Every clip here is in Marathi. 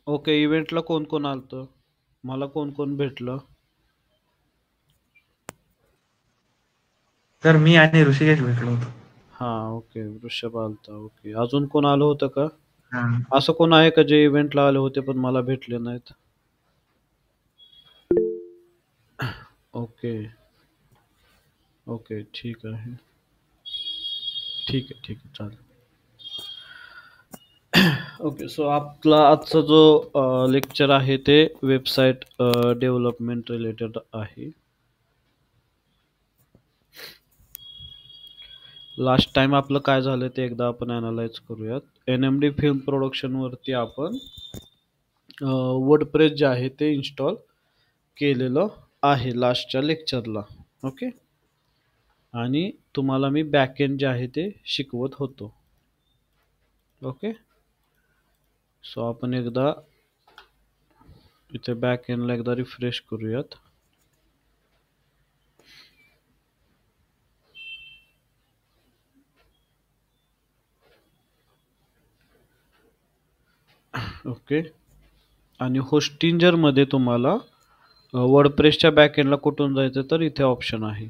ओके, इव्हेंटला कोण कोण आलतं? मला कोण कोण भेटलं? तर मी आणि ऋषिकेश भेटलो होतो. हा, ओके, वृषभ आलता. ओके, अजून कोण आलं होतं का? हा. असं कोण आहे का जे इव्हेंटला आले होते पण मला भेटले नाहीत? ओके. ओके, ठीक आहे. ठीक आहे, ठीक आहे, चालेल. ओके, सो आपला आजचा जो लेक्चर आहे ते वेबसाईट डेव्हलपमेंट रिलेटेड आहे. लास्ट टाइम आपलं काय झालं ते एकदा आपण अनालाइज करूयात. NMD फिल्म प्रोडक्शनवरती आपण वर्डप्रेस जे आहे ते इन्स्टॉल केलेलं आहे लास्टच्या लेक्चरला. ओके, आणि तुम्हाला मी बॅकएंड जे आहे ते शिकवत होतो. ओके, सो आपण एकदा इथे बॅकएंडला एकदा रिफ्रेश करूयात. ओके, आणि होस्टिंजरमध्ये तुम्हाला वर्डप्रेसच्या बॅकएंडला कुठून जायचं तर इथे ऑप्शन आहे.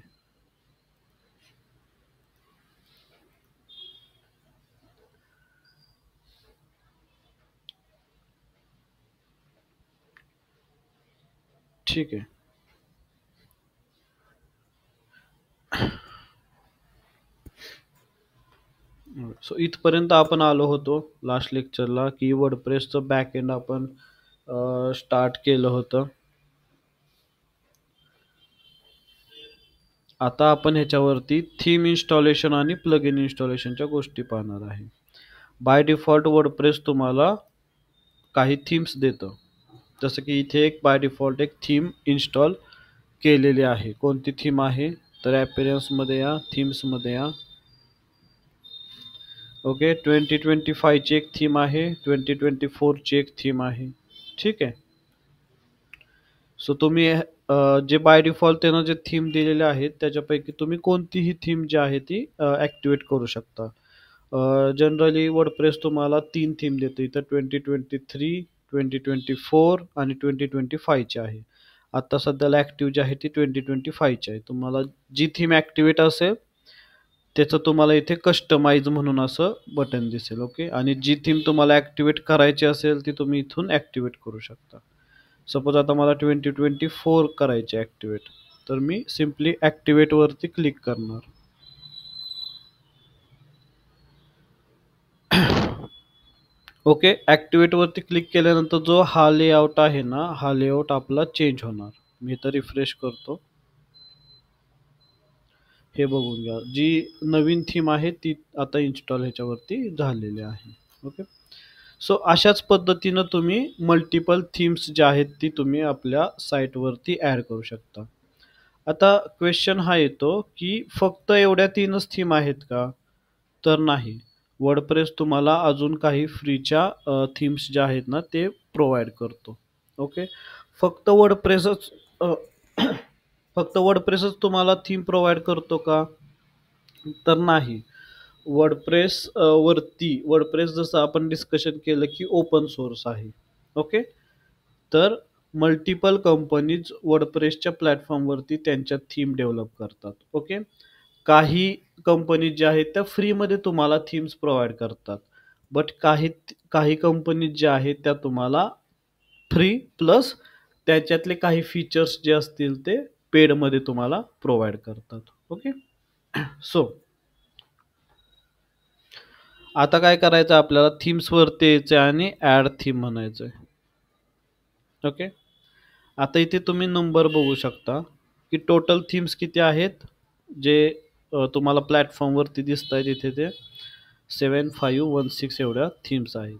ठीक आहे. सो इथपर्यंत आपण आलो होतो लास्ट लेक्चरला की वर्डप्रेसचं बॅकएंड आपण स्टार्ट केलं होतं. आता आपण ह्याच्यावरती थीम इन्स्टॉलेशन आणि प्लगइन इन्स्टॉलेशनच्या गोष्टी पाहणार आहे. बाय डिफॉल्ट वर्डप्रेस तुम्हाला काही थीम्स देतं. जसं की इथे एक बाय डिफॉल्ट एक थीम इन्स्टॉल केलेली आहे. कोणती थीम आहे तर ॲपियरन्समध्ये या, थीम्समध्ये या. ओके, 2025ची एक थीम आहे, 2024ची एक थीम आहे. ठीक आहे. सो तुम्ही जे बाय डिफॉल्ट त्यानं जे थीम दिलेले आहेत त्याच्यापैकी तुम्ही कोणतीही थीम जी आहे ती ॲक्टिवेट करू शकता. जनरली वर्डप्रेस तुम्हाला 3 थीम देतो. इथं 2023, 2024 आणि 2025ची आहे. आता सध्याला ॲक्टिव्ह जी आहे ती 2025ची आहे. तुम्हाला जी थीम ॲक्टिवेट असेल त्याचं तुम्हाला इथे कस्टमाइज म्हणून असं बटन दिसेल. ओके, आणि जी थीम तुम्हाला ॲक्टिवेट करायची असेल ती तुम्ही इथून ॲक्टिवेट करू शकता. सपोज आता मला 2024 करायची ॲक्टिवेट, तर मी सिम्पली ॲक्टिवेटवरती क्लिक करणार. ओके, ॲक्टिवेटवरती क्लिक केल्यानंतर जो हा लेआउट आहे ना, हा लेआउट आपला चेंज होणार. मी इथं रिफ्रेश करतो. हे बघून घ्या, जी नवीन थीम आहे ती आता इन्स्टॉल ह्याच्यावरती झालेली आहे. ओके, सो अशाच पद्धतीनं तुम्ही मल्टिपल थीम्स ज्या आहेत ती तुम्ही आपल्या साईटवरती ॲड करू शकता. आता क्वेश्चन हा येतो की फक्त एवढ्या 3च थीम आहेत का? तर नाही. वर्डप्रेस तुम्हाला अजून काही फ्रीच्या थीम्स ज्या आहेत ना ते प्रोव्हाइड करतो. ओके, फक्त वर्डप्रेसच फक्त वर्डप्रेसच तुम्हाला थीम प्रोव्हाइड करतो का? तर नाही. वर्डप्रेस वरती वर्डप्रेस जसं आपण डिस्कशन केलं की ओपन सोर्स आहे. ओके, तर मल्टिपल कंपनीज वर्डप्रेसच्या प्लॅटफॉर्मवरती त्यांच्या थीम डेव्हलप करतात. ओके, काही कंपनीज ज्या आहेत त्या फ्रीमध्ये तुम्हाला थीम्स प्रोव्हाइड करतात. बट काही काही कंपनीज ज्या आहेत त्या तुम्हाला फ्री प्लस त्याच्यातले काही फीचर्स जे असतील ते पेडमध्ये तुम्हाला प्रोव्हाइड करतात. ओके, सो आता काय करायचं आपल्याला थीम्सवरती यायचं आणि ॲड थीम म्हणायचं आहे. ओके, आता इथे तुम्ही नंबर बघू शकता की टोटल थीम्स किती आहेत. जे तुम्हाला प्लॅटफॉर्मवरती दिसत आहेत इथे ते 7516 एवढ्या थीम्स आहेत.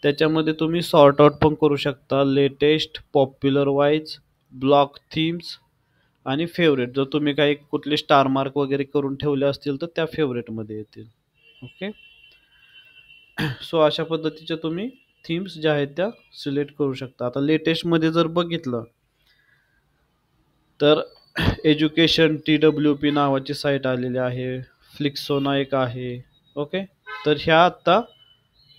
त्याच्यामध्ये तुम्ही सॉर्ट आउट पण करू शकता. Latest, popular wise, block themes आणि फेवरेट. जर तुम्ही काही कुठले स्टार मार्क वगैरे करून ठेवले असतील तर त्या फेवरेटमध्ये येतील. ओके, सो अशा पद्धतीच्या तुम्ही थीम्स ज्या आहेत त्या सिलेक्ट करू शकता. आता लेटेस्टमध्ये जर बघितलं तर एज्युकेशन TWP नावाची साईट आलेली आहे. फ्लिक्सोना एक आहे. ओके, तर ह्या आत्ता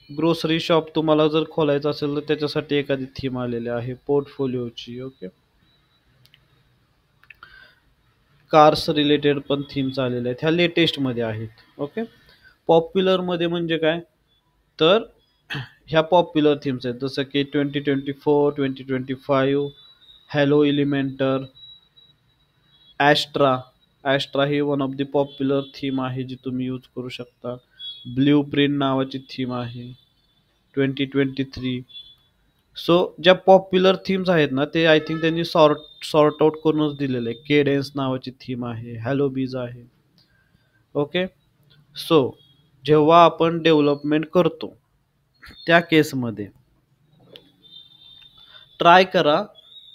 ग्रोसरी शॉप तुम्हाला जर खोलायचं असेल तर त्याच्यासाठी एखादी थीम आलेली आहे पोर्टफोलिओची. ओके. कार्स रिलेटेड पण थीम्स आलेल्या आहेत, ह्या लेटेस्टमध्ये आहेत. ओके. पॉप्युलरमध्ये म्हणजे काय, तर ह्या पॉप्युलर थीम्स आहेत जसं की 2024, 2025, हॅलो एलिमेंटर, ॲस्ट्रा. ॲस्ट्रा ही one of the popular theme आहे जी तुम्ही यूज करू शकता. ब्ल्यू प्रिंट नावाची थीम आहे 2023. सो ज्या पॉप्युलर थीम्स आहेत ना ते आय थिंक त्यांनी सॉर्ट आउट करूनच दिलेलं आहे. केडेन्स नावाची थीम आहे, हॅलो बीज आहे. ओके. सो जेव्हा आपण डेव्हलपमेंट करतो त्या केसमध्ये ट्राय करा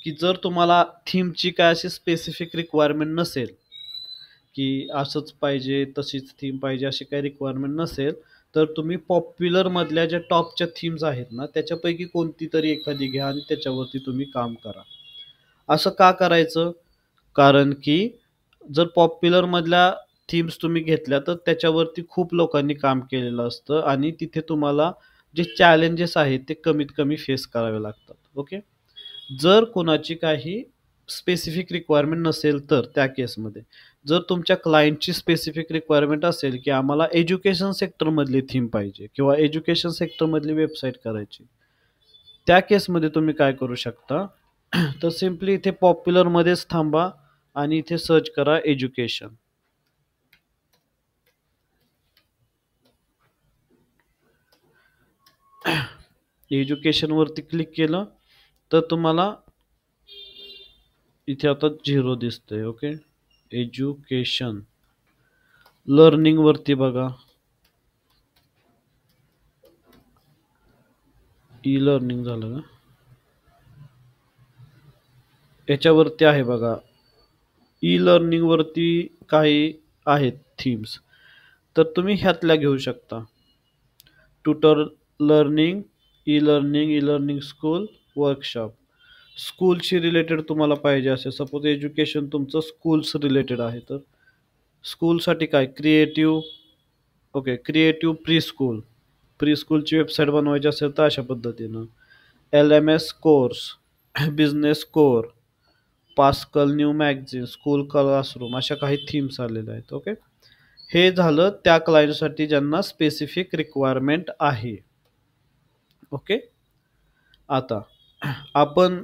की जर तुम्हाला थीमची काय अशी स्पेसिफिक रिक्वायरमेंट नसेल की असंच पाहिजे तशीच थीम पाहिजे अशी काही रिक्वायरमेंट नसेल तर तुम्ही पॉप्युलर मधल्या ज्या टॉपच्या थीम्स आहेत ना त्याच्यापैकी कोणती तरी एखादी घ्या आणि त्याच्यावरती तुम्ही काम करा. असं का करायचं, कारण की जर पॉप्युलर मधल्या थीम्स तुम्ही घेतल्या तर त्याच्यावरती खूप लोकांनी काम केलेलं असतं आणि तिथे तुम्हाला जे चॅलेंजेस आहेत ते कमीत कमी फेस करावे लागतात. ओके. जर कोणाची काही स्पेसिफिक रिक्वायरमेंट नसेल तर त्या केसमध्ये, जर तुमच्या क्लायंटची स्पेसिफिक रिक्वायरमेंट असेल की आम्हाला एज्युकेशन सेक्टरमधली थीम पाहिजे किंवा एज्युकेशन सेक्टरमधली वेबसाईट करायची, त्या केसमध्ये तुम्ही काय करू शकता तर सिम्पली इथे पॉप्युलरमध्येच थांबा आणि इथे सर्च करा एज्युकेशन. एज्युकेशनवरती क्लिक केलं तर तुम्हाला इथे आता 0 दिसतंय. ओके. एज्युकेशन लर्निंग वरती बघा, ई लर्निंग झालं का, याच्यावरती आहे बघा. ई लर्निंग वरती काही आहेत थीम्स, तर तुम्ही ह्यातल्या घेऊ शकता. Tutor learning, e learning, e learning school, workshop. स्कूलशी रिलेटेड तुम्हाला पाहिजे असेल, सपोज एज्युकेशन तुमचं स्कूल्स रिलेटेड आहे तर स्कूलसाठी काय creative. Okay. Creative pre school, pre स्कूलची वेबसाईट बनवायची असेल तर अशा पद्धतीनं. LMS course, business core, Pascal new magazine, school classroom, अशा काही थीम्स आलेल्या आहेत. ओके. हे झालं त्या क्लायंटसाठी ज्यांना स्पेसिफिक रिक्वायरमेंट आहे. ओके. आता आपण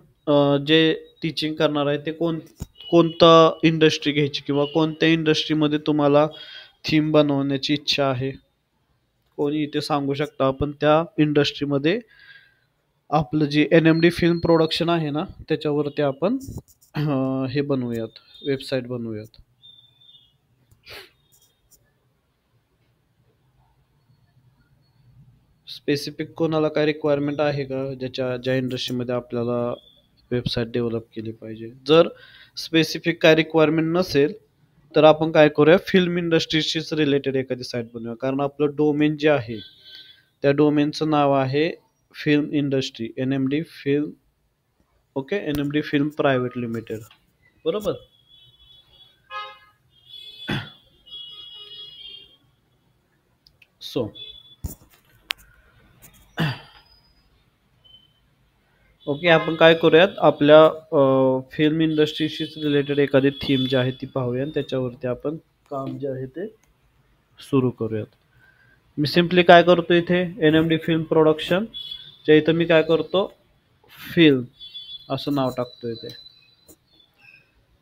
जे टीचिंग करणार आहे ते कोणता इंडस्ट्री घ्यायची किंवा कोणत्या इंडस्ट्रीमध्ये तुम्हाला थीम बनवण्याची इच्छा आहे, कोणी इथे सांगू शकता. आपण त्या इंडस्ट्रीमध्ये आपलं जे NMD फिल्म प्रोडक्शन आहे ना त्याच्यावरती आपण हे बनवूयात, वेबसाईट बनवूयात. स्पेसिफिक कोणाला काय रिक्वायरमेंट आहे का ज्या इंडस्ट्रीमध्ये आपल्याला वेबसाईट डेव्हलप केली पाहिजे. जर स्पेसिफिक काय रिक्वायरमेंट नसेल तर आपण काय करूया, फिल्म इंडस्ट्रीशीच रिलेटेड एखादी साईट बनवूया. कारण आपलं डोमेन जे आहे त्या डोमेनचं नाव आहे film industry, NMD film. Okay. NMD film private limited, बरोबर. सो ओके, आपण काय करूयात, आपल्या फिल्म इंडस्ट्रीशीच रिलेटेड एखादी थीम जी आहे ती पाहूया आणि त्याच्यावरती आपण काम जे आहे ते सुरू करूयात. मी सिम्पली काय करतो इथे NMD फिल्म प्रोडक्शन च्या इथं मी काय करतो, फिल्म असं नाव टाकतो इथे.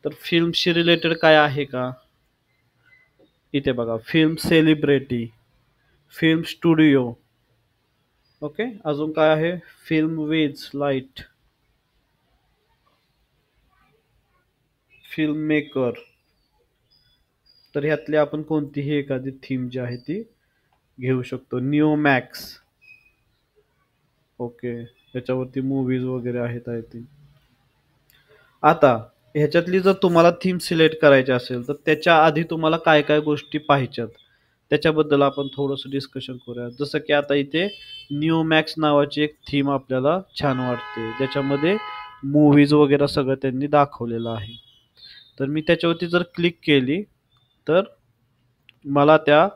तर फिल्मशी रिलेटेड काय आहे का, इथे बघा, film celebrity, film studio. Okay. अजून काय आहे, फिल्म विज लाईट, फिल्म मेकर. तर ह्यातली आपण कोणतीही एखादी थीम जी आहे ती घेऊ शकतो. Neo max. ओके. याच्यावरती मूवीज वगैरे आहेत आय थिंक. आता ह्याच्यातली जर तुम्हाला थीम सिलेक्ट करायची असेल तर त्याच्या आधी तुम्हाला काय काय गोष्टी पाहिजेत त्याच्याबद्दल आपण थोडंसं डिस्कशन करूया. जसं की आता इथे न्यू मॅक्स नावाची एक थीम आपल्याला छान वाटते, ज्याच्यामध्ये मूवीज वगैरे सगळं त्यांनी दाखवलेलं आहे. तर मी त्याच्यावरती जर क्लिक केली तर मला त्या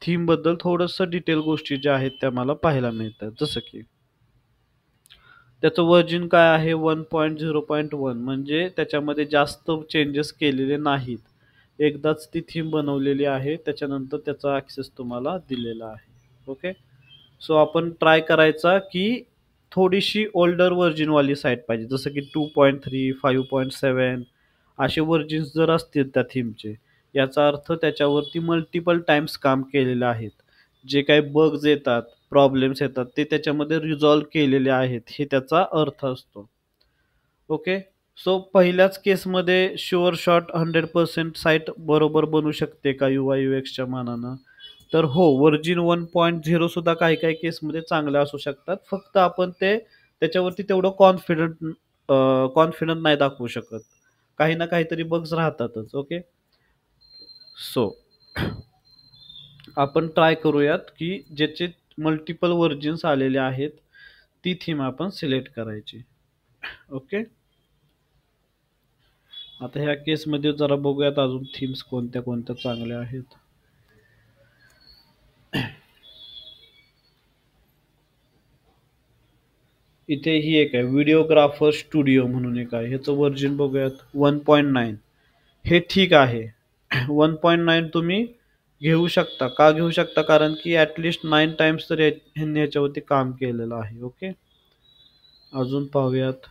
थीमबद्दल थोडंसं डिटेल गोष्टी ज्या आहेत त्या मला पाहायला मिळतात. जसं की त्याचं व्हर्जन काय आहे 1.0.1 म्हणजे त्याच्यामध्ये जास्त चेंजेस केलेले नाहीत. एकदाच ती थीम बनवलेली आहे. त्याच्यानंतर त्याचा ॲक्सेस तुम्हाला दिलेला आहे. ओके. सो आपण ट्राय करायचा की थोडीशी ओल्डर व्हर्जनवाली साईट पाहिजे. जसं की 2.3, 5.7 असे व्हर्जन्स जर असतील त्या थीमचे, याचा अर्थ त्याच्यावरती मल्टिपल टाइम्स काम केलेलं आहेत. जे काही बग्स येतात, प्रॉब्लेम्स येतात ते त्याच्यामध्ये रिझॉल्व्ह केलेले आहेत, हे त्याचा अर्थ असतो. ओके. सो पहिल्याच केसमध्ये शुअर शॉट 100% साईट बरोबर बनू शकते का UI/UXच्या मानानं? तर हो, व्हर्जन 1.0 सुद्धा काही-काही केसमध्ये चांगले असू शकतात. फक्त आपण ते त्याच्यावरती तेवढं कॉन्फिडंट नाही दाखवू शकत. काही ना काहीतरी बग्स राहतातच. ओके. सो आपण ट्राय करूयात की ज्याचे मल्टिपल व्हर्जन्स आलेले आहेत, ती थीम आपण सिलेक्ट करायची. ओके. आता ह्या केसमध्ये जरा बघूयात अजून थीम्स कोणत्या कोणत्या चांगल्या आहेत. इथे ही एक आहे व्हिडिओग्राफर स्टुडिओ म्हणून एक आहे. ह्याचं व्हर्जन बघूयात 1.9. हे ठीक आहे. 1.9 तुम्ही घेऊ शकता. का घेऊ शकता? कारण की ॲटलिस्ट 9 टाइम्स तर ह्यांनी ह्याच्यावरती काम केलेलं आहे. ओके. अजून पाहूयात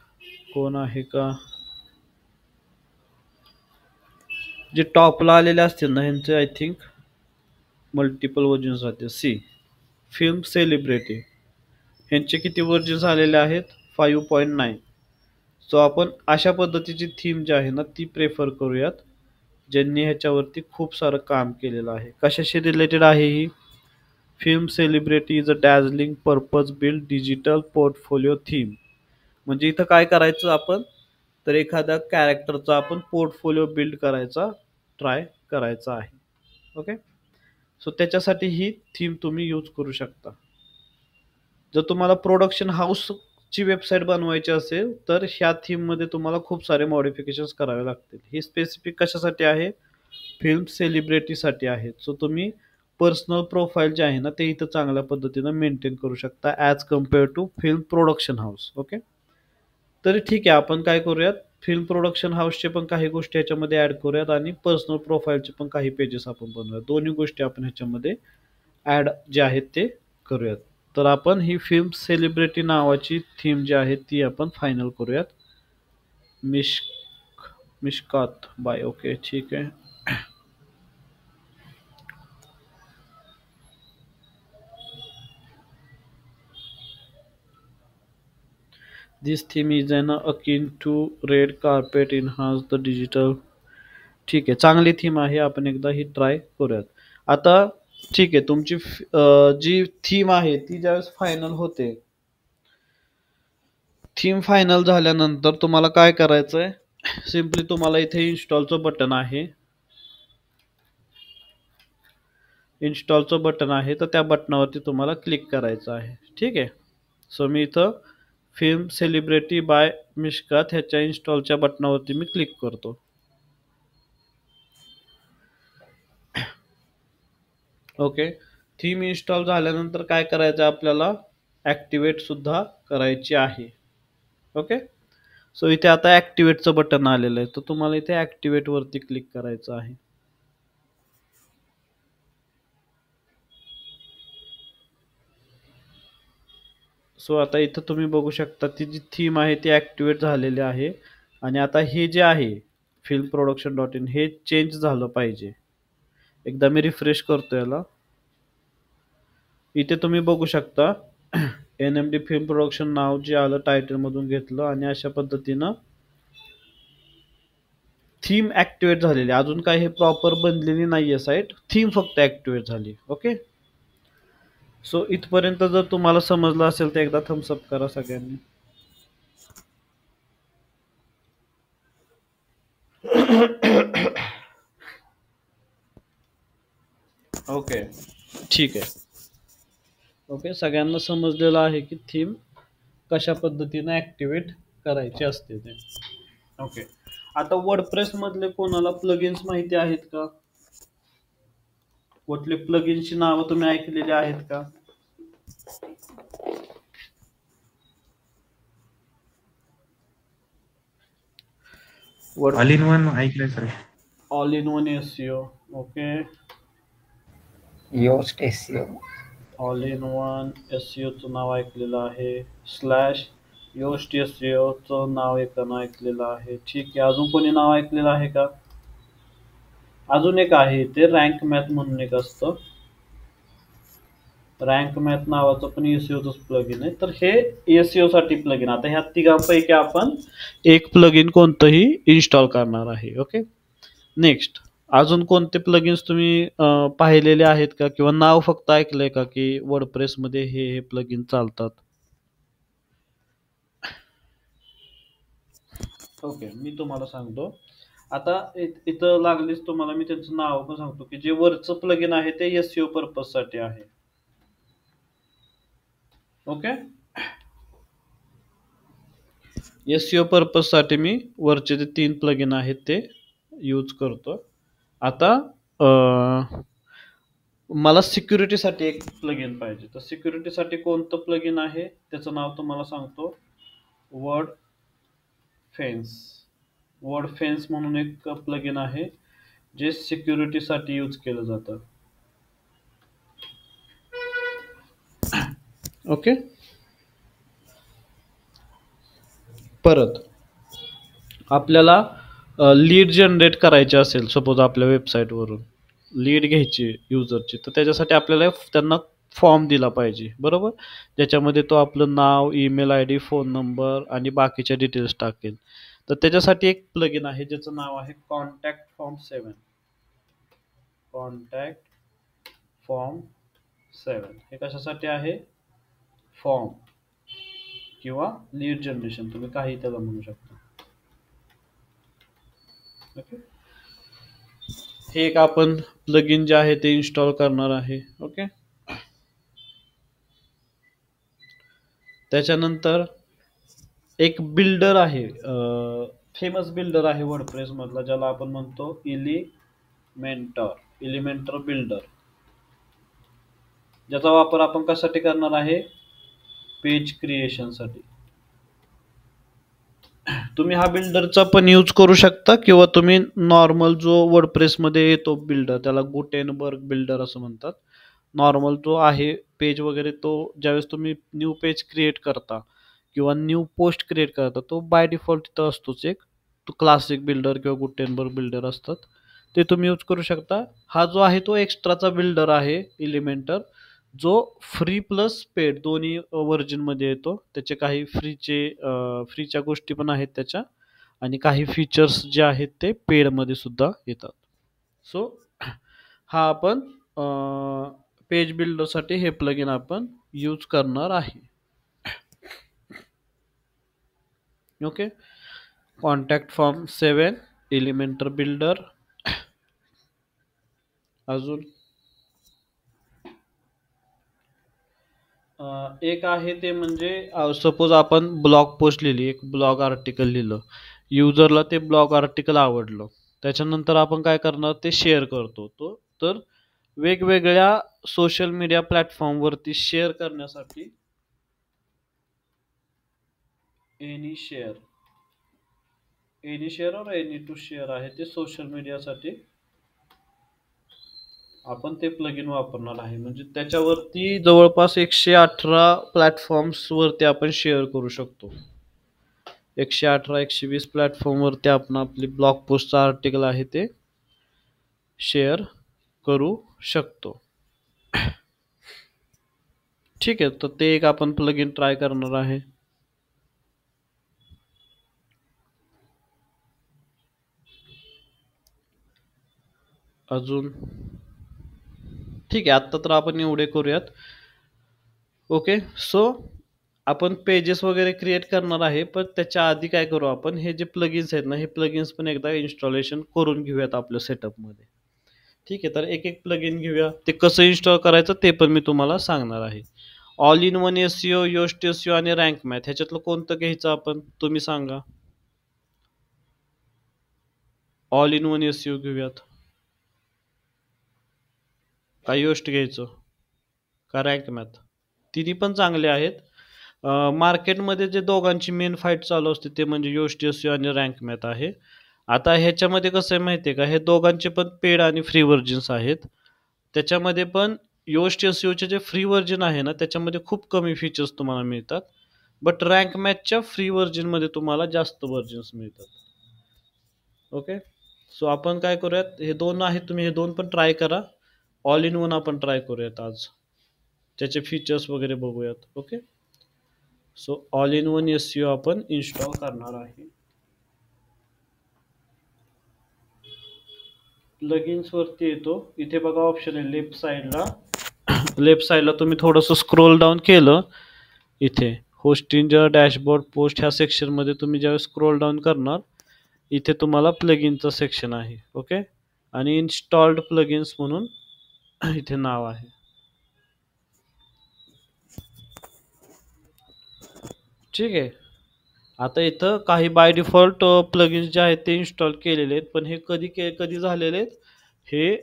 कोण आहे का. जे टॉपला आलेले असतील ना ह्यांचे आय थिंक मल्टिपल व्हर्जन्स राहते. सी फिल्म सेलिब्रिटी ह्यांचे किती व्हर्जन्स आलेले आहेत 5.9. सो आपण अशा पद्धतीची थीम जी आहे ना ती प्रेफर करूयात, ज्यांनी ह्याच्यावरती खूप सारं काम केलेलं आहे. कशाशी रिलेटेड आहे ही? Film celebrity is a dazzling purpose build digital portfolio theme. म्हणजे इथं काय करायचं आपण, तर एखाद्या कॅरेक्टरचा आपण पोर्टफोलिओ बिल्ड करायचा ट्राय करायचा आहे. ओके. सो त्याच्यासाठी ही थीम तुम्ही यूज करू शकता. जर तुम्हाला प्रोडक्शन हाऊसची वेबसाईट बनवायची असेल तर ह्या थीममध्ये तुम्हाला खूप सारे मॉडिफिकेशन्स करावे लागतील. ही स्पेसिफिक कशासाठी आहे? फिल्म सेलिब्रिटीसाठी आहेत. सो तुम्ही पर्सनल प्रोफाईल जे आहे ना ते इथं चांगल्या पद्धतीनं मेंटेन करू शकता as compare to film production house. Okay. तरी ठीक आहे, आपण काय करूयात, फिल्म प्रोडक्शन हाऊसचे पण काही गोष्टी ह्याच्यामध्ये ॲड करूयात आणि पर्सनल प्रोफाईलचे पण काही पेजेस आपण बनवूयात. दोन्ही गोष्टी आपण ह्याच्यामध्ये ॲड जे आहेत ते करूयात. तर आपण ही फिल्म सेलिब्रिटी नावाची थीम जी आहे ती आपण फायनल करूयात. मिशकात बाय. ओके, ठीक आहे. This theme is an akin to red carpet enhance the digital. ठीक आहे, चांगली थीम आहे. आपण एकदा ही ट्राय करूयात. आता ठीक आहे, तुमची जी थीम आहे ती ज्यावेळेस फायनल होते, थीम फायनल झाल्यानंतर तुम्हाला काय करायचं आहे, सिम्पली तुम्हाला इथे इन्स्टॉलचं बटन आहे. इन्स्टॉलचं बटन आहे तर त्या बटनावरती तुम्हाला क्लिक करायचं आहे. ठीक आहे. सो मी इथं फिल्म सेलिब्रिटी बाय मिशकात ह्याच्या इन्स्टॉलच्या बटनावरती मी क्लिक करतो. ओके. थीम इन्स्टॉल झाल्यानंतर काय करायचं आपल्याला, ॲक्टिवेट सुद्धा करायची आहे. ओके. सो इथे आता ॲक्टिवेटचं बटन आलेलं आहे, तर तुम्हाला इथे ॲक्टिवेटवरती क्लिक करायचं आहे. सो आता इथं तुम्ही बघू शकता ती जी थीम आहे ती ॲक्टिवेट झालेली आहे. आणि आता हे जे आहे फिल्म प्रोडक्शन .in हे चेंज झालं पाहिजे. एकदा मी रिफ्रेश करतो याला. इथे तुम्ही बघू शकता NMD फिल्म प्रोडक्शन नाव जे आलं टायटलमधून घेतलं आणि अशा पद्धतीनं थीम ॲक्टिवेट झालेली. अजून काय हे प्रॉपर बनलेली नाहीये साईट, थीम फक्त ॲक्टिवेट झाली. ओके. सो इथपर्यंत जर तुम्हाला समजलं असेल तर एकदा थम्स अप करा सगळ्यांनी. ओके, ठीक आहे. ओके, सगळ्यांना समजलेलं आहे की थीम कशा पद्धतीने ॲक्टिवेट करायची असते ते. ओके. आता वर्डप्रेस मधले कोणाला प्लगइन्स माहिती आहेत का? कुठले प्लगइनची नावं तुम्ही ऐकलेली आहेत का? ऑल इन वन ऐकलंय sir. All in one SEO. Okay. Yoast SEO. All in one एसईओचं नाव ऐकलेलं आहे. स्लॅश योस्ट एसईओचं नाव एकानं ऐकलेलं आहे. ठीक आहे. अजून कोणी नाव ऐकलेलं आहे का? अजून एक आहे ते रँक मॅथ म्हणून एक असतं. रँक मॅथ नावाचं पण एसईओच प्लगइन आहे. तर हे एसईओ साठी प्लगइन. आता ह्या तिघांपैकी आपण एक प्लगइन कोणतंही इन्स्टॉल करणार आहे. ओके. नेक्स्ट, अजून कोणते प्लगइन्स तुम्ही पाहिलेले आहेत का, किंवा नाव फक्त ऐकलंय का की वर्डप्रेस मध्ये हे प्लगइन चालतात? ओके, मी तुम्हाला सांगतो. आता इथं लागलीच तुम्हाला मी त्यांचं नाव पण सांगतो की जे वरचं प्लगइन आहे ते एसईओ पर्पज साठी आहे. ओके. एसईओ पर्पज साठी मी वरचे जे 3 प्लगइन आहेत ते यूज करतो. आता मला सिक्युरिटीसाठी एक प्लगइन पाहिजे. तर सिक्युरिटीसाठी कोणतं प्लगइन आहे त्याचं नाव तुम्हाला सांगतो. वर्ड फेन्स म्हणून एक प्लगइन आहे जे सिक्युरिटीसाठी यूज केलं जातं. ओके. परत आपल्याला लीड जनरेट करायचे असेल, सपोज आपल्या वेबसाईटवरून लीड घ्यायची युजरची, तर त्याच्यासाठी आपल्याला त्यांना फॉर्म दिला पाहिजे, बरोबर, ज्याच्यामध्ये तो आपलं नाव, email I D, phone number आणि बाकीच्या डिटेल्स टाकेल. तर त्याच्यासाठी एक प्लगइन आहे ज्याचं नाव आहे कॉन्टॅक्ट फॉर्म 7. कॉन्टॅक्ट फॉर्म 7 हे कशासाठी आहे? फॉर्म किंवा लीड जनरेशन, तुम्ही काही त्याला म्हणू शकता. ओके. हे एक आपण प्लगइन जे आहे ते इन्स्टॉल करणार आहे. ओके. त्याच्यानंतर एक बिल्डर आहे, फेमस बिल्डर आहे वर्डप्रेस मधला, ज्याला आपण म्हणतो एलिमेंटर बिल्डर, ज्याचा वापर आपण कशासाठी करणार आहे? पेज क्रिएशन साठी. तुम्ही हा बिल्डरचा पण यूज करू शकता, किंवा तुम्ही नॉर्मल जो वर्डप्रेस मध्ये येतो बिल्डर, त्याला गुटेनबर्ग बिल्डर असं म्हणतात. नॉर्मल जो आहे पेज वगैरे, तो ज्यावेळेस तुम्ही न्यू पेज क्रिएट करता किंवा न्यू पोस्ट क्रिएट करता, तो बाय डिफॉल्ट तिथं असतोच एक. तो क्लासिक बिल्डर किंवा गुटेनबर्ग बिल्डर असतात, ते तुम्ही यूज करू शकता. हा जो आहे तो एक्स्ट्राचा बिल्डर आहे एलिमेंटर, जो फ्री प्लस पेड दोन्ही व्हर्जन मध्ये येतो. त्याचे काही फ्रीच्या गोष्टी पण आहेत त्याच्या, आणि काही फीचर्स जे आहेत ते पेड मध्ये सुद्धा येतात. सो हा आपण पेज बिल्डर साठी हे प्लगइन आपण यूज करणार आहे. Okay. Contact form 7, Elementor builder. अजून एक आहे ते म्हणजे, सपोज आपण ब्लॉग पोस्ट लिहिली, एक ब्लॉग आर्टिकल लिहिलं, युजरला ते ब्लॉग आर्टिकल आवडलं, त्याच्यानंतर आपण काय करणार? ते शेअर करतो. तर वेगवेगळ्या सोशल मीडिया प्लॅटफॉर्मवरती शेअर करण्यासाठी एनी शेअर और एनी टू शेअर आहे ते सोशल मीडियासाठी आपण ते प्लगइन वापरणार आहे. म्हणजे त्याच्यावरती जवळपास 118 प्लॅटफॉर्म्स वरती आपण शेअर करू शकतो. 118-120 प्लॅटफॉर्म वरती आपण आपली ब्लॉग पोस्टचं आर्टिकल आहे ते शेअर करू शकतो. ठीक आहे. तर ते एक आपण प्लगइन ट्राय करणार आहे. अजून ठीक आहे, आता तर आपण एवढे करूयात. ओके. सो आपण पेजेस वगैरे क्रिएट करणार आहे, पण त्याच्या आधी काय करू, आपण हे जे प्लगइन्स आहेत ना, हे प्लगइन्स पण एकदा इन्स्टॉलेशन करून घेऊयात आपल्या सेटअपमध्ये. ठीक आहे. तर एक एक प्लगइन घेऊया. ते कसं इन्स्टॉल करायचं ते पण मी तुम्हाला सांगणार आहे. All in one SEO, Yoast SEO आणि रँक मॅथ ह्याच्यातलं कोणतं घ्यायचं आपण, तुम्ही सांगा. ऑल इन वन एसईओ घेऊयात. का योस्ट घ्यायचं का रँक मॅथ? तिन्ही पण चांगले आहेत. मार्केटमध्ये जे दोघांची मेन फाईट चालू असते ते म्हणजे योस्ट एस आणि रँक मॅथ आहे. आता ह्याच्यामध्ये कसं आहे माहिती आहे का, हे दोघांचे पण पेड आणि फ्री व्हर्जन्स आहेत. त्याच्यामध्ये पण योस्ट एस जे फ्री व्हर्जन आहे ना, त्याच्यामध्ये खूप कमी फीचर्स तुम्हाला मिळतात. बट रँक मॅथच्या फ्री व्हर्जनमध्ये तुम्हाला जास्त व्हर्जन्स मिळतात. ओके, सो आपण काय करूयात, हे दोन आहेत, तुम्ही हे दोन पण ट्राय करा. ऑल इन वन आपण ट्राय करूयात आज, त्याचे फीचर्स वगैरे बघूयात. Okay, so all in one S आपण इन्स्टॉल करणार आहे. प्लगइन्स वरती येतो, इथे बघा ऑप्शन आहे लेफ्ट साईडला. लेफ्ट साईडला तुम्ही थोडंसं स्क्रोल डाऊन केलं, इथे होस्टिंजर डॅशबोर्ड पोस्ट ह्या सेक्शनमध्ये तुम्ही ज्यावेळेस स्क्रोल डाऊन करणार, इथे तुम्हाला प्लगइनचं सेक्शन आहे. ओके, आणि इन्स्टॉल्ड प्लगइन्स म्हणून इथे नाव आहे. ठीक आहे, आता इथं काही बाय डिफॉल्ट प्लगइन्स जे आहेत ते इन्स्टॉल केलेले आहेत, पण हे कधी झालेले आहेत, हे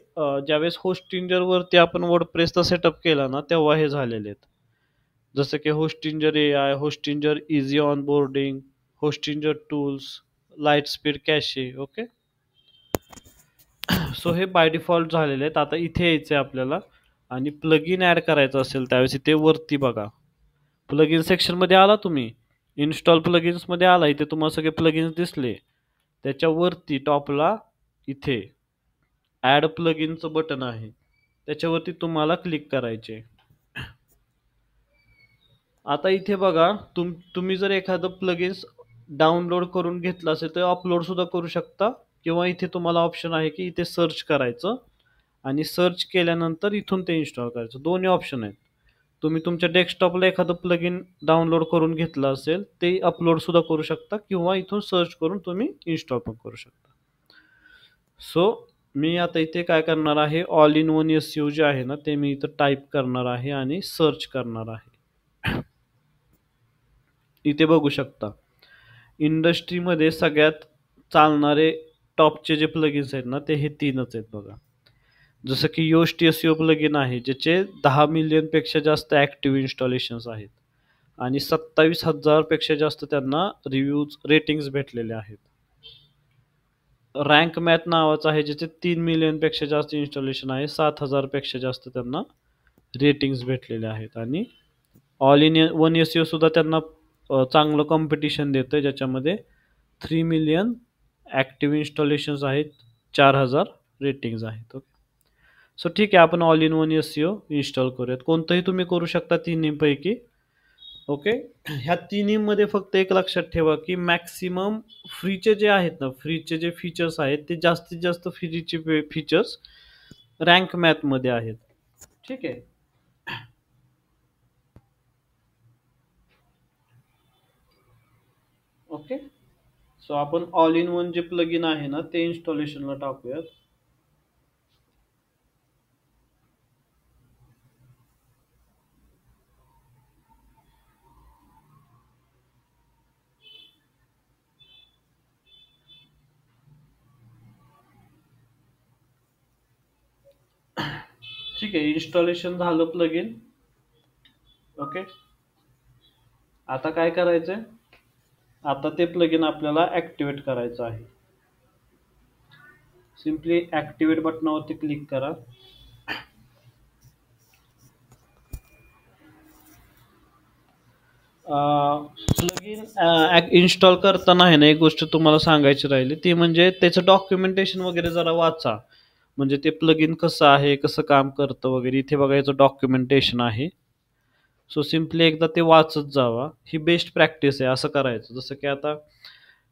ज्यावेळेस होस्टिंजरवरती आपण वर्डप्रेसचा सेटअप केला ना, तेव्हा हे झालेले आहेत. जसं की Hostinger AI, Hostinger easy onboarding, Hostinger tools, light speed cache. Okay, so हे बाय डिफॉल्ट झालेले आहेत. आता इथे यायचं आहे आपल्याला, आणि प्लगइन ॲड करायचं असेल त्यावेळेस इथे वरती बघा, प्लगइन सेक्शनमध्ये आला तुम्ही, इन्स्टॉल प्लगइन्समध्ये आला, इथे तुम्हाला सगळे प्लगइन्स दिसले. त्याच्यावरती टॉपला इथे ॲड प्लगइनचं बटन आहे, त्याच्यावरती तुम्हाला क्लिक करायचे. आता इथे बघा, तुम्ही जर एखादं प्लगइन्स डाउनलोड करून घेतलं असेल तर अपलोड सुद्धा करू शकता, किंवा इथे तुम्हाला ऑप्शन आहे की इथे सर्च करायचं, आणि सर्च केल्यानंतर इथून ते इन्स्टॉल करायचं. दोन्ही ऑप्शन आहेत. तुम्ही तुमच्या डेस्कटॉपला एखादं प्लगइन डाउनलोड करून घेतलं असेल ते अपलोड सुद्धा करू शकता, किंवा इथून सर्च करून तुम्ही इन्स्टॉल पण करू शकता. सो मी आता इथे काय करणार आहे, ऑल इन वन SEO जे आहे ना, ते मी इथं टाईप करणार आहे आणि सर्च करणार आहे. इथे बघू शकता, इंडस्ट्रीमध्ये सगळ्यात चालणारे टॉपचे जे प्लगइन्स आहेत ना, ते हे तीनच आहेत बघा. जसं की योस्ट SEO प्लगइन आहे, ज्याचे 10 मिलियनपेक्षा जास्त ॲक्टिव्ह इन्स्टॉलेशन्स आहेत, आणि 27,000 पेक्षा जास्त त्यांना रिव्ह्यूज रेटिंग्स भेटलेले आहेत. रँक मॅथ नावाचं आहे, ज्याचे 3 मिलियनपेक्षा जास्त इन्स्टॉलेशन आहे, 7,000 पेक्षा जास्त त्यांना रेटिंग्स भेटलेले आहेत. आणि ऑल इन वन SEO सुद्धा त्यांना चांगलं कॉम्पिटिशन देतं, ज्याच्यामध्ये 3 मिलियन ॲक्टिव्ह इन्स्टॉलेशन्स आहेत, 4,000 रेटिंग्स आहेत. ओके, सो ठीक आहे, आपण all in one SEO install करूयात. कोणतंही तुम्ही करू शकता तिन्हीपैकी. ओके, ह्या तिन्हीमध्ये फक्त एक लक्षात ठेवा की मॅक्सिमम फ्रीचे जे आहेत ना, फ्रीचे जे फीचर्स आहेत ते जास्तीत जास्त फ्रीचे फीचर्स रँक मॅथमध्ये आहेत. ठीक आहे, ओके, सो आपण ऑल इन वन जे प्लगइन आहे ना ते इन्स्टॉलेशनला टाकूयात. ठीक आहे, इन्स्टॉलेशन झालं प्लगइन. ओके, आता काय करायचंय, आता ते प्लगइन आपल्याला ऍक्टिव्हेट करायचं आहे. सिम्पली ऍक्टिव्हेट बटनावरती क्लिक करा. प्लगइन इन्स्टॉल करताना आहे ना, एक गोष्ट तुम्हाला सांगायची राहिली, ती म्हणजे त्याचं डॉक्युमेंटेशन वगैरे जरा वाचा. म्हणजे ते प्लगइन कसं आहे, कसं काम करतं वगैरे. इथे बघा, याचं डॉक्युमेंटेशन आहे. सो सिम्पली एकदा ते वाचत जावा, ही बेस्ट प्रॅक्टिस आहे, असं करायचं. जसं की आता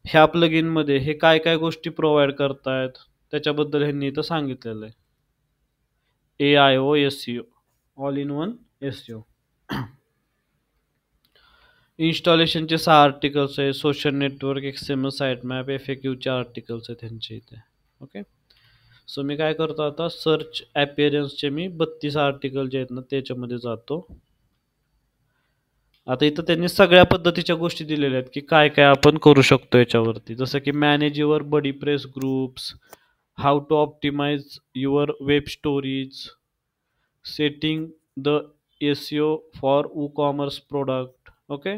ह्या प्लगइनमध्ये हे काय काय गोष्टी प्रोव्हाइड करतायत त्याच्याबद्दल ह्यांनी इथं सांगितलेलं आहे. AIO SEO, all in one SEO. इन्स्टॉलेशनचे 6 आर्टिकल्स आहे, social network, XML site map, FAQचे आर्टिकल्स आहेत त्यांचे इथे. ओके, सो मी काय करतो आता, सर्च अपीअरन्सचे मी 32 आर्टिकल जे आहेत ना त्याच्यामध्ये जातो. आता इथं त्यांनी सगळ्या पद्धतीच्या गोष्टी दिलेल्या आहेत की काय काय आपण करू शकतो याच्यावरती. जसं की manage your BuddyPress groups, how to optimize your web stories, setting the SEO for commerce product. Okay.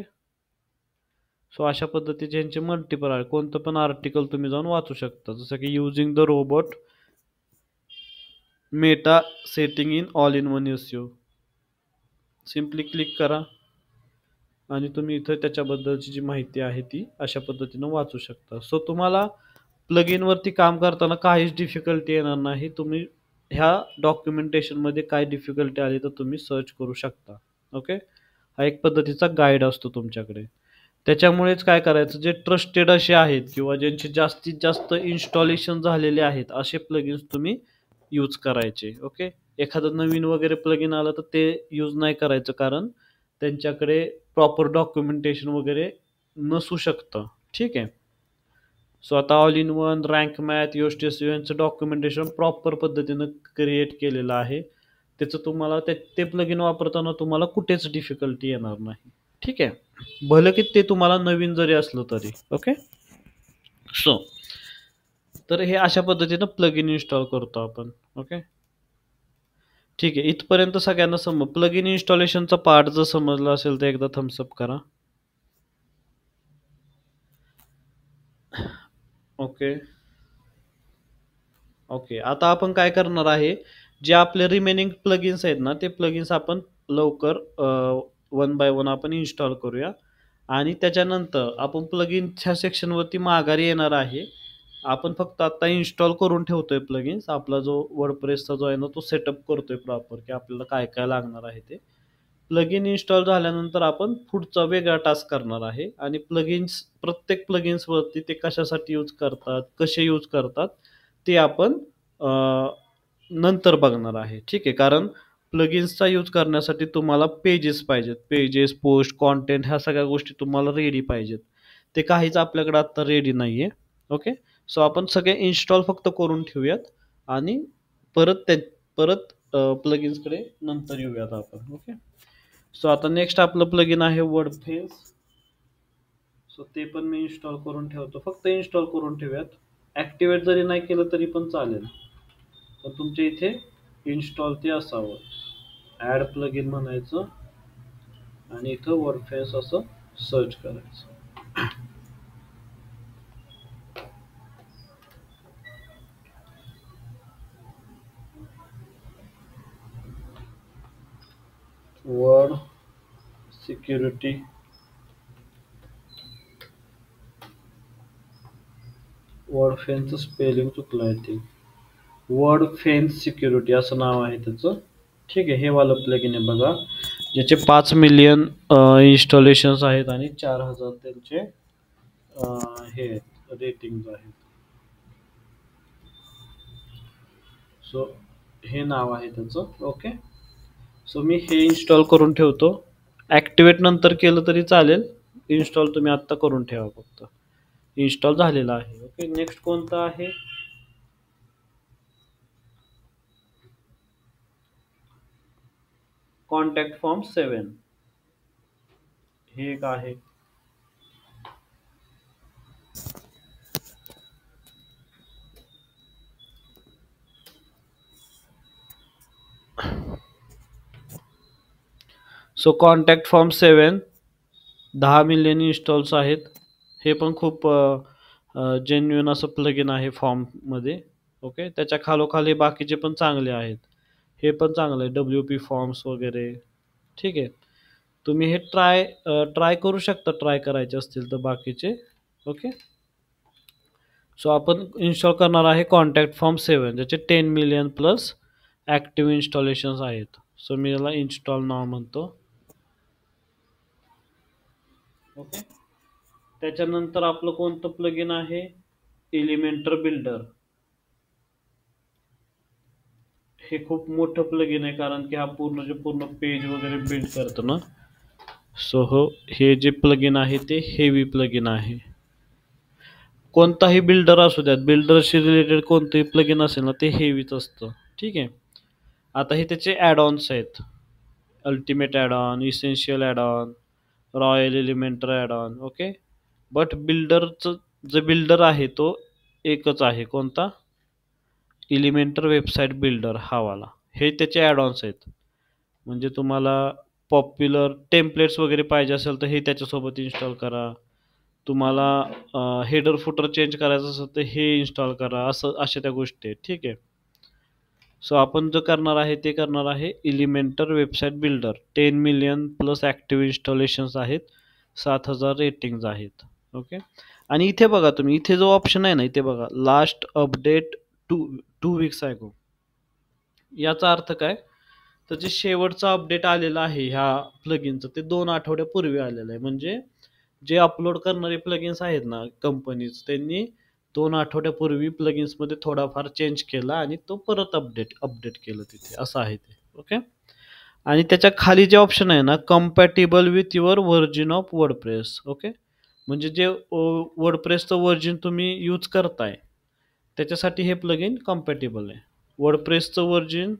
So अशा पद्धतीचे यांचे मल्टिपल आहे. कोणतं पण आर्टिकल तुम्ही जाऊन वाचू शकता. जसं की using the robot Meta setting in all in one SEO. Simply click करा आणि तुम्ही इथं त्याच्याबद्दलची जी माहिती आहे ती अशा पद्धतीनं वाचू शकता. सो तुम्हाला प्लगइनवरती काम करताना काहीच डिफिकल्टी येणार नाही. तुम्ही ह्या डॉक्युमेंटेशनमध्ये काय डिफिकल्टी आली तर तुम्ही सर्च करू शकता. ओके. हा एक पद्धतीचा गाईड असतो तुमच्याकडे. त्याच्यामुळेच काय करायचं, जे ट्रस्टेड असे आहेत किंवा ज्यांचे जास्तीत जास्त इन्स्टॉलेशन झालेले आहेत असे प्लगइन्स तुम्ही यूज करायचे. ओके. एखादं नवीन वगैरे प्लगइन आलं तर ते यूज नाही करायचं, कारण त्यांच्याकडे प्रॉपर डॉक्युमेंटेशन वगैरे नसू शकतं. ठीक आहे. सो आता all in one, Rank Math, Yoast SEO यांचं डॉक्युमेंटेशन प्रॉपर पद्धतीनं क्रिएट केलेलं आहे. त्याचं तुम्हाला ते प्लगइन वापरताना तुम्हाला कुठेच डिफिकल्टी येणार नाही. ठीक आहे. भलं की ते तुम्हाला नवीन जरी असलं तरी. ओके. सो तर हे अशा पद्धतीनं प्लगइन इन्स्टॉल करतो आपण. ओके. ठीक आहे. इथपर्यंत सगळ्यांना प्लगइन इन्स्टॉलेशनचा पार्ट जर समजला असेल तर एकदा थम्सअप करा. ओके. ओके. आता आपण काय करणार आहे, जे आपले रिमेनिंग प्लगइन्स आहेत ना, ते प्लगइन्स आपण लवकर वन बाय वन आपण इन्स्टॉल करूया आणि त्याच्यानंतर आपण प्लगइनच्या सेक्शनवरती माघारी येणार आहे. आपण फक्त आता इन्स्टॉल करून ठेवतोय प्लगइन्स. आपला जो वर्डप्रेसचा जो आहे ना, तो सेटअप करतोय प्रॉपर, की आपल्याला काय काय लागणार आहे ते. प्लगइन इन्स्टॉल झाल्यानंतर आपण पुढचा वेगळा टास्क करणार आहे आणि प्रत्येक प्लगइन्सवरती ते कशासाठी यूज करतात, कसे यूज करतात ते आपण नंतर बघणार आहे. ठीक आहे. कारण प्लगइन्सचा यूज करण्यासाठी तुम्हाला पेजेस पाहिजेत. पेजेस, पोस्ट, कॉन्टेंट ह्या सगळ्या गोष्टी तुम्हाला रेडी पाहिजेत. ते काहीच आपल्याकडे आत्ता रेडी नाही आहे. ओके. सो आपण सगळे इन्स्टॉल फक्त करून ठेवूयात आणि परत परत प्लगइन्सकडे नंतर येऊयात आपण. ओके. सो आता नेक्स्ट आपलं प्लगइन आहे वर्डप्रेस. सो ते पण मी इन्स्टॉल करून ठेवतो. फक्त इन्स्टॉल करून ठेवूयात. ॲक्टिवेट जरी नाही केलं तरी पण चालेल. तर तुमच्या इथे इन्स्टॉल ते असावं. ॲड प्लगइन म्हणायचं आणि इथं वर्डप्रेस असं सर्च करायचं. वर्ड सिक्युरिटी वर्डफेन्सचं स्पेलिंग चुकलं आहे ते. वर्डफेन्स सिक्युरिटी असं नाव आहे त्याचं. ठीक आहे. हे वालं प्लगइन आहे बघा, ज्याचे 5 मिलियन इन्स्टॉलेशन्स आहेत आणि 4000 त्यांचे हे रेटिंग आहेत. सो हे नाव आहे त्याचं. ओके. सो मी हे इन्स्टॉल करून ठेवतो. ॲक्टिवेट नंतर केलं तरी चालेल. इन्स्टॉल तुम्ही आत्ता करून ठेवा फक्त. इन्स्टॉल झालेला आहे. ओके. नेक्स्ट कोणतं आहे, कॉन्टॅक्ट फॉर्म 7. हे एक आहे. सो कॉन्टॅक्ट फॉर्म 7 10 मिलियन इन्स्टॉल्स आहेत. हे पण खूप जेन्युइन असं प्लगइन आहे फॉर्ममध्ये. ओके. त्याच्या खालोखाली बाकीचे पण चांगले आहेत. हे पण चांगलं आहे, WP फॉर्म्स वगैरे. ठीक आहे. तुम्ही हे ट्राय करू शकता, ट्राय करायचे असतील तर बाकीचे. ओके. सो आपण इन्स्टॉल करणार आहे कॉन्टॅक्ट फॉर्म 7, ज्याचे 10 मिलियन प्लस ॲक्टिव्ह इन्स्टॉलेशन्स आहेत. सो मी याला इन्स्टॉल नाव म्हणतो. ओके. त्याच्यानंतर आपलं कोणतं प्लगइन आहे, एलिमेंटर बिल्डर. हे खूप मोठं प्लगइन आहे, कारण की हा पूर्ण पेज वगैरे बिल्ड करतो ना. सो हे जे प्लगइन आहे ते हेवी प्लगइन आहे. कोणताही बिल्डर असू द्यात, बिल्डरशी रिलेटेड कोणतंही प्लगइन असेल ना, ते हेवीच असतं. ठीक आहे. आता हे त्याचे ॲड ऑन्स आहेत. Ultimate add on, essential add on, royal Elementor add on. Okay. But बिल्डरचं जे बिल्डर आहे तो एकच आहे. कोणता, एलिमेंटर वेबसाईट बिल्डर हा वाला. हे त्याचे ॲड ऑन्स आहेत. म्हणजे तुम्हाला पॉप्युलर टेम्पलेट्स वगैरे पाहिजे असेल तर हे त्याच्यासोबत इन्स्टॉल करा. तुम्हाला हेडर फुटर चेंज करायचं असेल तर हे इन्स्टॉल करा. असं अशा त्या गोष्टी आहेत. ठीक आहे. सो आपण जो करणार आहे ते करणार आहे Elementor website builder. 10 million plus active installations आहेत. 7,000 रेटिंग्ज आहेत. ओके. आणि इथे बघा तुम्ही, इथे जो ऑप्शन आहे ना, इथे बघा last update to 2 weeks ago. याचा अर्थ काय? तर जे शेवटचा अपडेट आलेला आहे ह्या प्लगइनचं ते 2 आठवड्यापूर्वी आलेलं आहे. म्हणजे जे अपलोड करणारे प्लगइन्स आहेत ना कंपनीज, त्यांनी 2 आठवड्यापूर्वी प्लगइन्समध्ये थोडाफार चेंज केला आणि तो परत अपडेट अपडेट केलं तिथे, असं आहे ते. ओके. आणि त्याच्या खाली जे ऑप्शन आहे ना, compatible with your version of WordPress. Okay. म्हणजे जे वर्डप्रेसचं व्हर्जन तुम्ही यूज करताय त्याच्यासाठी हे प्लगइन कम्पॅटिबल आहे. वर्डप्रेसचं व्हर्जन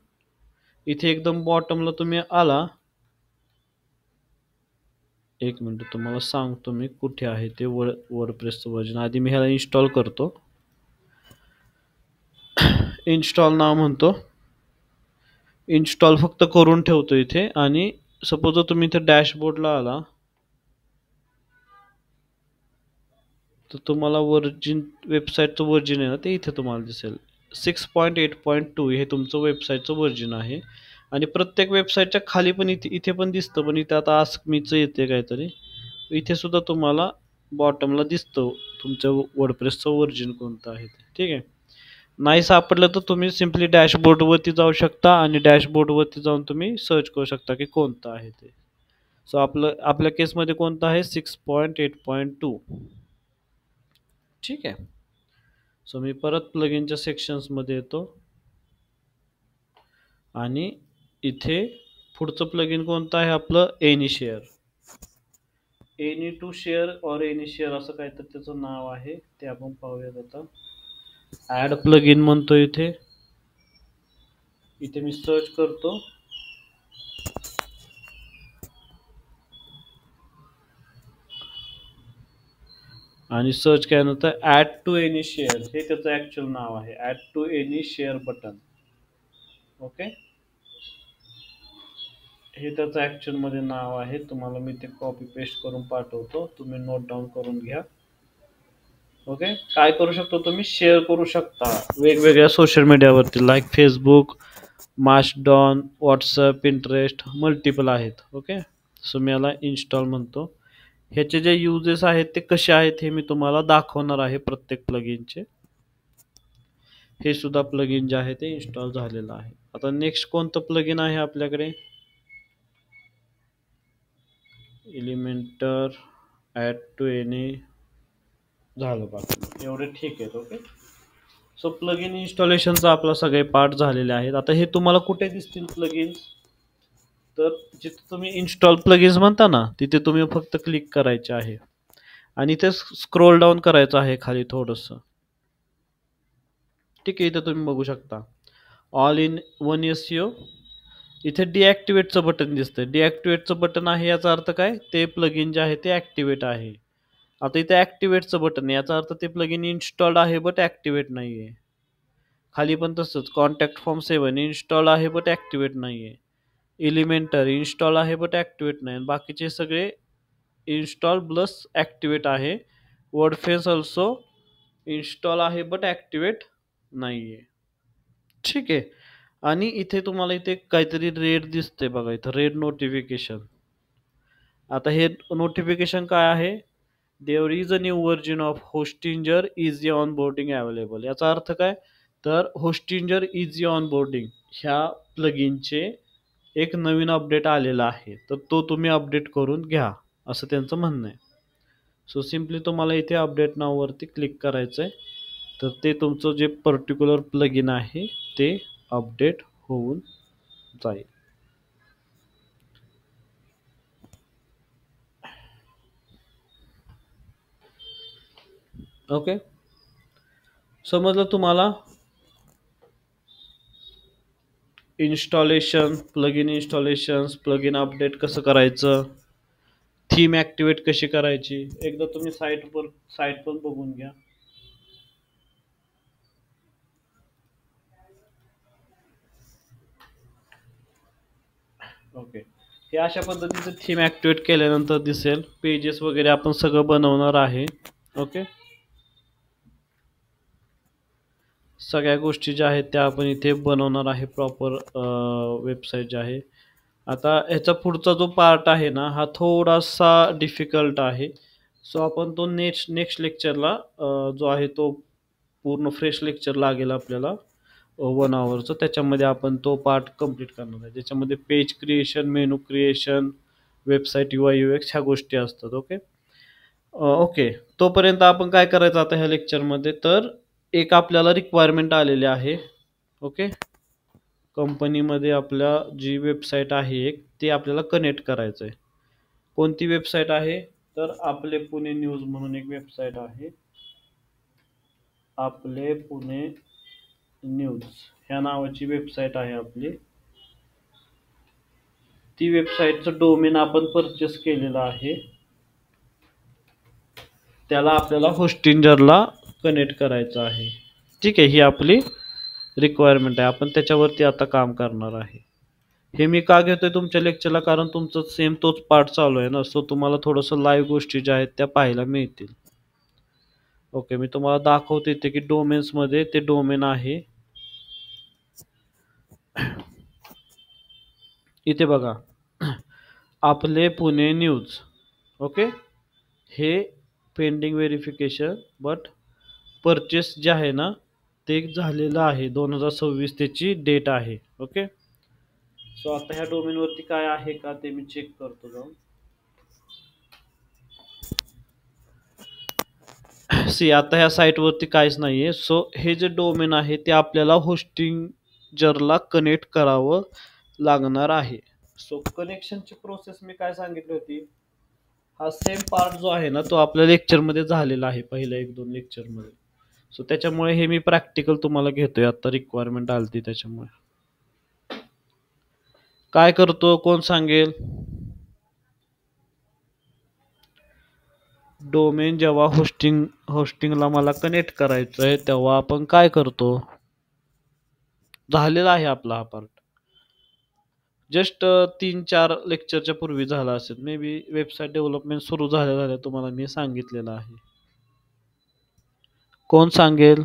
इथे एकदम बॉटमला तुम्ही आला, एक मिनिट तुम्हाला सांगतो मी कुठे आहे ते वर्डप्रेसचं व्हर्जन. आधी मी ह्याला इन्स्टॉल करतो. इन्स्टॉल नाव म्हणतो, इन्स्टॉल फक्त करून ठेवतो इथे. आणि सपोज तुम्ही इथे डॅशबोर्डला आला तर तुम्हाला वर्जिन वेबसाईटचं वर्जिन आहे ना ते इथे तुम्हाला दिसेल. 6.8.2 हे तुमचं वेबसाईटचं वर्जिन आहे. आणि प्रत्येक वेबसाईटच्या खाली पण इथे इथे पण दिसतं, पण इथे आता आस्क मीचं येते काहीतरी. इथे सुद्धा तुम्हाला बॉटमला दिसतं तुमचं वर्डप्रेसचं वर्जिन कोणतं आहे ते. ठीक आहे. नाही सापडलं तर तुम्ही सिम्पली डॅशबोर्डवरती जाऊ शकता आणि डॅशबोर्डवरती जाऊन तुम्ही सर्च करू शकता की कोणतं आहे ते. सो आपल्या केसमध्ये कोणतं आहे? 6.8.2. ठीक आहे. सो मी परत प्लगइनच्या सेक्शन्समध्ये येतो आणि इथे पुढचं प्लगइन कोणतं आहे आपलं? Any share. Any two share or any share असं काहीतरी त्याचं नाव आहे, ते आपण पाहूयात आता. ॲड प्लगइन म्हणतो इथे. इथे मी सर्च करतो आणि सर्च केल्यानंतर ॲड टू एनी शेअर हे त्याचं ॲक्च्युअल नाव आहे. Add to any share button. Okay. हे त्याचं ॲक्च्युअलमध्ये नाव आहे. तुम्हाला मी ते कॉपी पेस्ट करून पाठवतो, तुम्ही नोट डाऊन करून घ्या. ओके. काय करू शकतो तुम्ही? शेअर करू शकता वेगवेगळ्या सोशल मीडियावरती, like Facebook, Mastodon, WhatsApp, Pinterest, multiple आहेत. ओके. सो मी याला इन्स्टॉल म्हणतो. ह्याचे जे युजेस आहेत ते कसे आहेत हे मी तुम्हाला दाखवणार आहे प्रत्येक प्लगइनचे. हे सुद्धा प्लगइन जे आहे ते इन्स्टॉल झालेलं आहे. आता नेक्स्ट कोणतं प्लगइन आहे आपल्याकडे? एलिमेंटर ॲड टू एनी झालं बाकी एवढे ठीक आहेत. ओके. सो प्लगइन इन्स्टॉलेशनचा आपला सगळे पार्ट झालेले आहेत. आता हे तुम्हाला कुठे दिसतील प्लगइन्स? तर जिथे तुम्ही इन्स्टॉल प्लगइन्स म्हणता ना तिथे तुम्ही फक्त क्लिक करायचे आहे आणि इथे स्क्रोल डाऊन करायचं आहे खाली थोडंसं. ठीक आहे. इथे तुम्ही बघू शकता ऑल इन वन एसईओ. इथे डिॲक्टिवेटचं बटन दिसतंय. डिॲक्टिवेटचं बटन आहे याचा अर्थ काय? ते प्लगइन जे आहे ते ॲक्टिवेट आहे. आता इथे ॲक्टिवेटचं बटन आहे याचा अर्थ ते प्लगइन इन्स्टॉल्ड आहे बट ॲक्टिवेट नाही आहे. खाली पण तसंच कॉन्टॅक्ट फॉर्म 7 इन्स्टॉल आहे बट ॲक्टिवेट नाही आहे. एलिमेंटर इन्स्टॉल आहे बट ॲक्टिवेट नाही. बाकीचे सगळे इन्स्टॉल प्लस ॲक्टिवेट आहे. वर्डफेस ऑल्सो इन्स्टॉल आहे बट ॲक्टिवेट नाही आहे. ठीक आहे. आणि इथे तुम्हाला इथे काहीतरी रेड दिसते बघा, इथं रेड नोटिफिकेशन. आता हे नोटिफिकेशन काय आहे? There is a new version of Hostinger easy onboarding available. याचा अर्थ काय? तर होस्टिंजर इझी ऑन बोर्डिंग ह्या प्लगइनचे एक नवीन अपडेट आलेला आहे, तर तो तुम्ही अपडेट करून घ्या असं त्यांचं म्हणणं आहे. सो सिम्पली तुम्हाला इथे अपडेट नाववरती क्लिक करायचं आहे, तर ते तुमचं जे पर्टिक्युलर प्लगइन आहे ते अपडेट होऊन जाईल. ओके. समजलं तुम्हाला? Installation, plugin installations, plugin update कसं करायचं, थीम ॲक्टिवेट कशी करायची. एकदा तुम्ही साईट पण बघून घ्या. ओके. हे अशा पद्धतीचं थीम ॲक्टिवेट केल्यानंतर दिसेल. पेजेस वगैरे आपण सगळं बनवणार आहे. ओके. सगळ्या गोष्टी ज्या आहेत त्या आपण इथे बनवणार आहे प्रॉपर वेबसाईट जे आहे. आता ह्याचा पुढचा जो पार्ट आहे ना हा थोडासा डिफिकल्ट आहे. सो आपण तो नेक्स्ट नेक्स्ट लेक्चरला जो आहे तो पूर्ण फ्रेश लेक्चर लागेल आपल्याला 1 आवरचं. त्याच्यामध्ये आपण तो पार्ट कंप्लीट करणार आहे. ज्याच्यामध्ये page creation, menu creation, website UI UX ह्या गोष्टी असतात. ओके. ओके. तोपर्यंत आपण काय करायचं आता ह्या लेक्चरमध्ये, तर एक आपल्याला रिक्वायरमेंट आलेली आहे. ओके. कंपनीमध्ये आपल्या जी वेबसाईट आहे एक ती आपल्याला कनेक्ट करायचं आहे. कोणती वेबसाईट आहे, तर आपले पुणे न्यूज म्हणून एक वेबसाईट आहे. आपले पुणे न्यूज ह्या नावाची वेबसाईट आहे आपली. ती वेबसाईटचं डोमेन आपण परचेस केलेलं आहे. त्याला आपल्याला होस्टिंजरला कनेक्ट करायचं आहे. ठीक आहे. ही आपली रिक्वायरमेंट आहे. आपण त्याच्यावरती आता काम करणार आहे. हे मी का घेतोय तुमच्या लेक्चरला, कारण तुमचं सेम तोच पार्ट चालू आहे ना. सो तुम्हाला थोडंसं लाईव्ह गोष्टी ज्या आहेत त्या पाहायला मिळतील. ओके. मी तुम्हाला दाखवते इथे की डोमेन्समध्ये ते डोमेन आहे. इथे बघा आपले पुणे न्यूज. ओके. हे पेंडिंग व्हेरिफिकेशन बट परचेस जे आहे ना ते झालेलं आहे. 2026 त्याची डेट आहे. ओके. सो आता ह्या डोमेनवरती काय आहे का ते मी चेक करतो जाऊन. सी आता ह्या साईटवरती काहीच नाही आहे. सो हे जे डोमेन आहे ते आपल्याला होस्टिंजरला कनेक्ट करावं लागणार आहे. सो कनेक्शनची प्रोसेस मी काय सांगितली होती, हा सेम पार्ट जो आहे ना तो आपल्या लेक्चरमध्ये झालेला आहे पहिल्या 1-2 लेक्चरमध्ये. सो त्याच्यामुळे हे मी प्रॅक्टिकल तुम्हाला घेतोय. आता रिक्वायरमेंट आलती त्याच्यामुळे. काय करतो कोण सांगेल. डोमेन जेव्हा होस्टिंगला मला कनेक्ट करायचं आहे तेव्हा आपण काय करतो. झालेला आहे आपला हा पार्ट. जस्ट 3-4 लेक्चरच्या पूर्वी झाला असेल. मे बी वेबसाईट डेव्हलपमेंट सुरू झाल्या झाल्या तुम्हाला मी सांगितलेलं आहे. कोण सांगेल.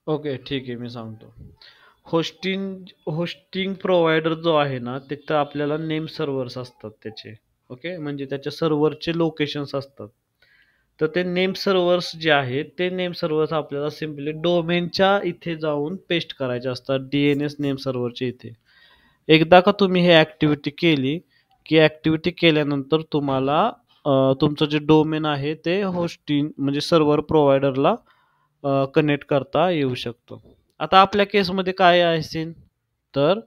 ओके. ठीक आहे. मी सांगतो. होस्टिंग प्रोव्हायडर जो आहे ना तिथं आपल्याला नेम सर्व्हर्स असतात त्याचे. ओके. म्हणजे त्याच्या सर्व्हरचे लोकेशन्स असतात. तर ते नेम सर्व्हर्स जे आहेत ते नेम सर्व्हर्स आपल्याला सिम्पली डोमेनच्या इथे जाऊन पेस्ट करायचे असतात. DNS नेम सर्व्हरच्या इथे. एकदा का तुम्ही हे ॲक्टिव्हिटी केली की ॲक्टिव्हिटी केल्यानंतर तुम्हाला तुमचं जे डोमेन आहे ते होस्टिंग म्हणजे सर्व्हर प्रोव्हायडरला कनेक्ट करता येऊ शकतो. आता आपल्या केसमध्ये काय असेल, तर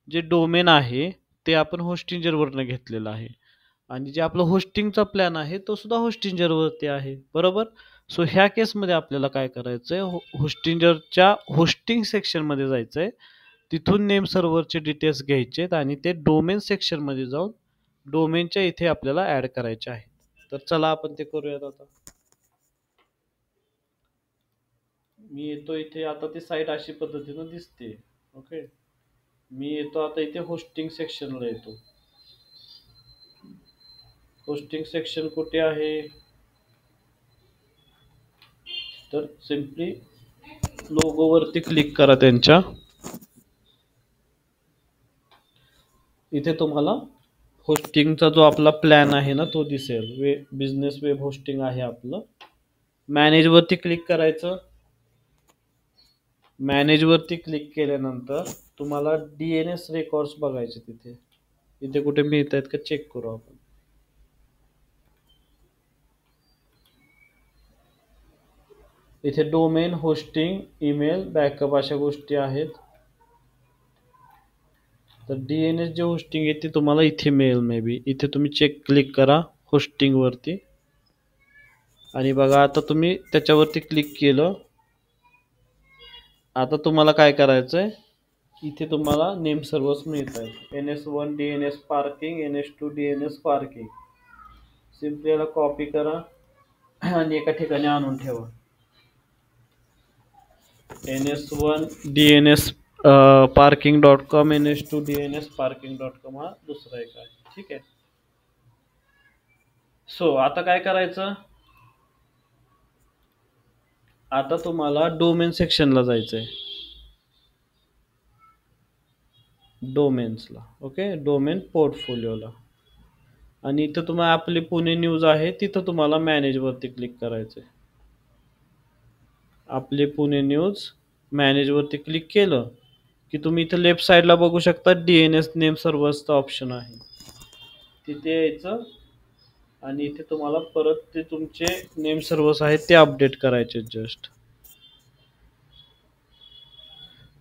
जे डोमेन आहे ते आपण होस्टिंजरवरनं घेतलेलं आहे आणि जे आपलं होस्टिंगचा प्लॅन आहे तो सुद्धा होस्टिंजरवरती आहे. बरोबर. सो ह्या केसमध्ये आपल्याला काय करायचं आहे, होस्टिंजरच्या होस्टिंग सेक्शनमध्ये जायचं आहे. तिथून नेम सर्व्हरचे डिटेल्स घ्यायचे आणि ते डोमेन सेक्शनमध्ये जाऊन डोमेनच्या इथे आपल्याला ॲड करायचे आहे. तर चला आपण ते करूयात आता. मी येतो इथे. आता ती साईट अशी पद्धतीनं दिसते. ओके. मी येतो आता इथे होस्टिंग सेक्शनला येतो. होस्टिंग सेक्शन कुठे आहे, तर सिम्पली लोगोवरती क्लिक करा त्यांच्या. इथे तुम्हाला होस्टिंगचा जो आपला प्लॅन आहे ना तो दिसेल. बिझनेस वेब होस्टिंग आहे आपलं. मॅनेजवरती क्लिक करायचं. मॅनेजवरती क्लिक केल्यानंतर तुम्हाला DNS रेकॉर्ड्स बघायचे तिथे. इथे कुठे मिळत आहेत का चेक करू आपण. इथे डोमेन, होस्टिंग, ईमेल, बॅकअप अशा गोष्टी आहेत. तर DNS जे होस्टिंग आहे ते तुम्हाला इथे मिळेल. मे बी इथे तुम्ही चेक क्लिक करा होस्टिंगवरती आणि बघा आता तुम्ही त्याच्यावरती क्लिक केलं. आता तुम्हाला काय करायचं आहे, इथे तुम्हाला नेम सर्व्हर्स मिळत आहेत. NS1 DNS parking, NS2 DNS parking. Simply याला कॉपी करा आणि एका ठिकाणी आणून ठेवा. NS1 DNS parking.com, NS2 DNS parking.com हा दुसरा एक आहे. ठीक आहे. सो आता काय करायचं, आता तुम्हाला डोमेन सेक्शनला जायचंय. डोमेन्सला, ओके, डोमेन पोर्टफोलिओला. आणि इथं तुम्हाला आपली पुणे न्यूज आहे, तिथं तुम्हाला मॅनेज वरती क्लिक करायचंय. आपले पुणे न्यूज मॅनेज वरती क्लिक केलं की तुम्ही इथं लेफ्ट साईडला बघू शकता DNS नेम सर्व्हर्सचा ऑप्शन आहे. तिथे यायचं आणि इथे तुम्हाला परत ते तुमचे नेम सर्व्हर्स आहेत ते अपडेट करायचे जस्ट.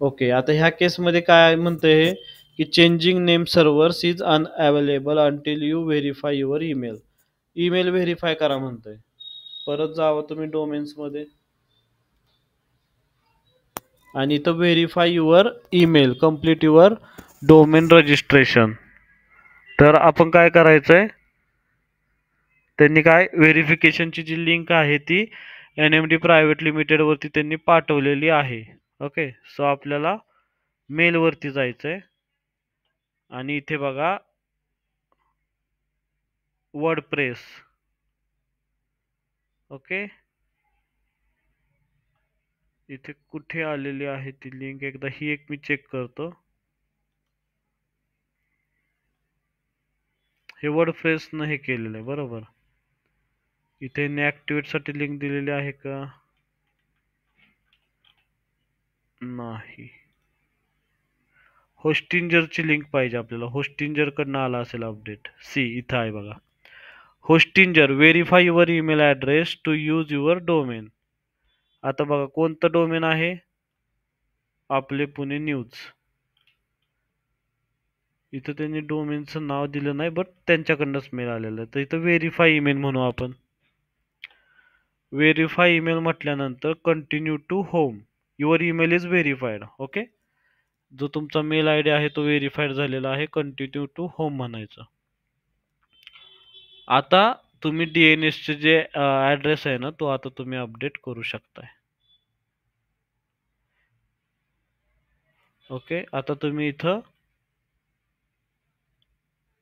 ओके, आता ह्या केसमध्ये काय म्हणतंय हे की changing name servers is unavailable until you verify your email. Email verify करा म्हणतंय. परत जावं तुम्ही डोमेन्समध्ये आणि इथं verify your email, complete your domain registration. तर आपण काय करायचंय, त्यांनी काय व्हेरिफिकेशनची जी लिंक आहे ती NMD प्रायव्हेट लिमिटेड वरती त्यांनी पाठवलेली आहे. ओके, सो आपल्याला मेल वरती जायचंय आणि इथे बघा वर्डप्रेस. ओके, इथे कुठे आलेली आहे ती लिंक, एकदा ही एक मी चेक करतो. हे वर्डप्रेस न हे केलेलं आहे बरोबर. इथे ऍक्टिव्हेट साठी लिंक दिलेली आहे का, नाही. होस्टिंजरची लिंक पाहिजे आपल्याला, होस्टिंजर कडनं आला असेल अपडेट. सी इथं आहे बघा, Hostinger verify your email address to use your domain. आता बघा कोणतं डोमेन आहे, आपले पुणे न्यूज. इथं त्यांनी डोमेनचं नाव दिलं नाही, बट त्यांच्याकडनंच मेल आलेलं आहे. तर इथं व्हेरीफाय ईमेल म्हणू आपण. व्हेरीफाय ईमेल म्हटल्यानंतर continue to home, your email is verified. Okay, जो तुमचा मेल आयडी आहे तो व्हेरीफाईड झालेला आहे, कंटिन्यू टू होम म्हणायचं. आता तुम्ही DNS चे जे ॲड्रेस आहे ना, तो आता तुम्ही अपडेट करू शकताय. ओके, आता तुम्ही इथं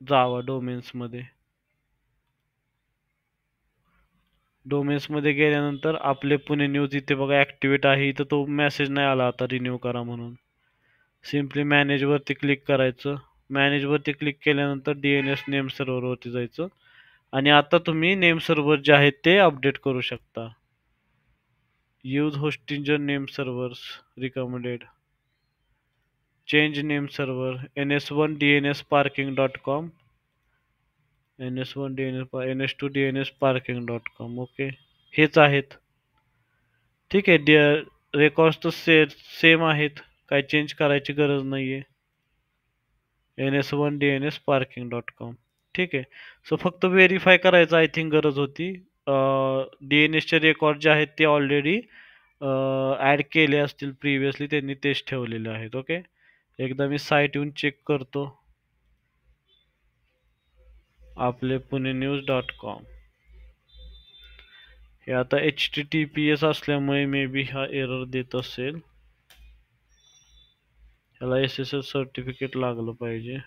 जावा डोमेन्समध्ये. डोमेन्समध्ये गेल्यानंतर आपले पुणे न्यूज इथे बघा ॲक्टिवेट आहे. इथं तो मेसेज नाही आला आता रिन्यू करा म्हणून. सिम्पली मॅनेजवरती क्लिक करायचं. मॅनेजवरती क्लिक केल्यानंतर DNS नेम सर्व्हरवरती जायचं आणि आता तुम्ही नेम सर्व्हर जे आहेत ते अपडेट करू शकता. Use Hostinger name servers recommended, change name server, NS1 DNS parking.com, NS1 DNS, NS2 DNS parking.com. Okay, हेच आहेत. ठीक आहे, रेकॉर्ड्स तर सेम आहेत, काय चेंज करायची गरज नाहीये. NS1 DNS parking.com. ठीक आहे, सो फक्त व्हेरीफाय करायचं आय थिंक गरज होती. DNS चे रेकॉर्ड जे आहेत ते ऑलरेडी ऍड केले असतील प्रिव्हियसली, त्यांनी तेच ठेवलेले आहेत. ओके, एकदा मी साईट येऊन चेक करतो, आपले पुणे न्यूज.com. हे आता HTTPS असल्यामुळे मे बी हा एरर देत असेल. याला SSL सर्टिफिकेट लागलं पाहिजे.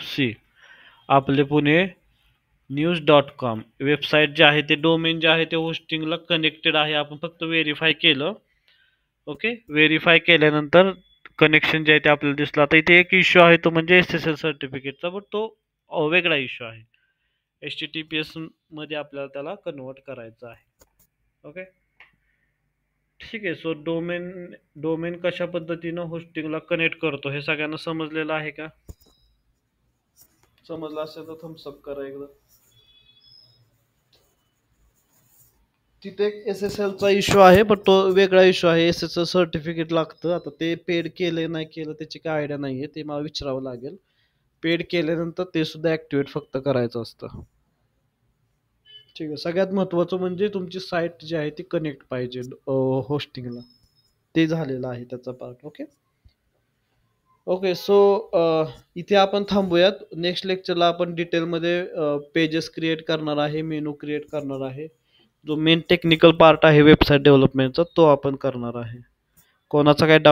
सी आपले पुणे न्यूज.com वेबसाईट जे आहे ते डोमेन जे आहे ते होस्टिंगला कनेक्टेड आहे. आपण फक्त व्हेरीफाय केलं. ओके, व्हेरीफाय केल्यानंतर कनेक्शन जे आहे ते आपल्याला दिसलं. आता इथे एक इश्यू आहे तो म्हणजे SSL सर्टिफिकेटचा, बट तो वेगळा इश्यू आहे. HTTPS मध्ये आपल्याला त्याला कन्वर्ट करायचं आहे. ओके, ठीक आहे. सो डोमेन कशा पद्धतीनं होस्टिंगला कनेक्ट करतो हे सगळ्यांना समजलेलं आहे का? समजलं असेल तर थम्स अप करा एकदा. तिथे एक SSL चा इश्यू आहे, पण तो वेगळा इश्यू आहे. SSL सर्टिफिकेट लागतं. आता ते पेड केले नाही केलं त्याची काय आयडिया नाहीये, ते मला विचारावं लागेल. पेड केल्यानंतर ते सुद्धा ऍक्टिव्हेट फक्त करायचं असतं. ठीक आहे. सगळ्यात महत्त्वाचं म्हणजे तुमची साईट जी आहे ती कनेक्ट पाहिजे होस्टिंगला. ते झालेलं आहे त्याचा पार्ट. ओके. ओके. सो इथे आपण थांबूयात. नेक्स्ट लेक्चरला आपण डिटेलमध्ये पेजेस क्रिएट करणार आहे, मेनू क्रिएट करणार आहे. जो मेन टेक्निकल पार्ट आहे वेबसाईट डेव्हलपमेंटचा तो आपण करणार आहे. कोणाचा काही डाऊट